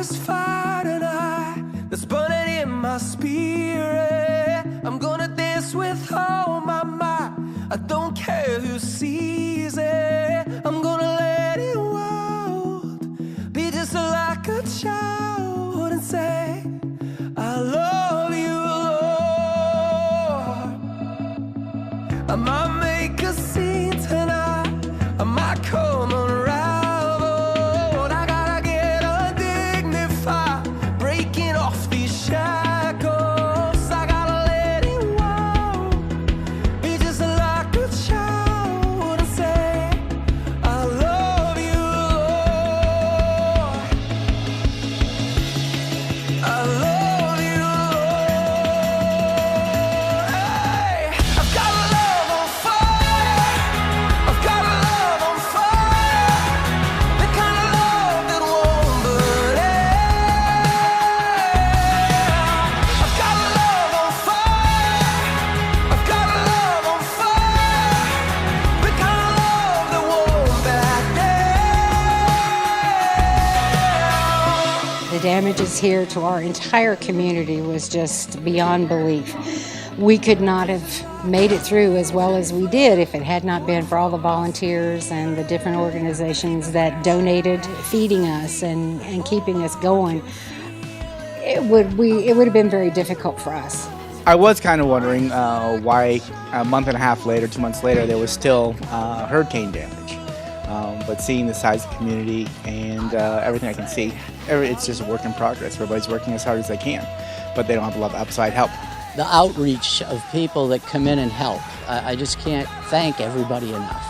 this fire tonight that's burning in my spirit. I'm gonna dance with all my might. I don't care who sees it. I'm gonna let it wild, be just like a child and say, I love you, Lord. I might make a scene tonight, I might come unraveled. I gotta get undignified, breaking off these shackles. I gotta let it wild, be just like a child and say, I love you, Lord. I love you, Lord. Hey, I've got a love on fire. I've got a love on fire. The kind of love that won't burn out. I've got a love on fire. I've got a love on fire. The kind of love that won't back down. The damages here to our entire community was just beyond belief. We could not have made it through as well as we did if it had not been for all the volunteers and the different organizations that donated, feeding us and keeping us going. It would have been very difficult for us. I was kind of wondering why a month and a half later, 2 months later, there was still hurricane damage. But seeing the size of the community and everything I can see, it's just a work in progress. Everybody's working as hard as they can, but they don't have a lot of outside help. The outreach of people that come in and help, I just can't thank everybody enough.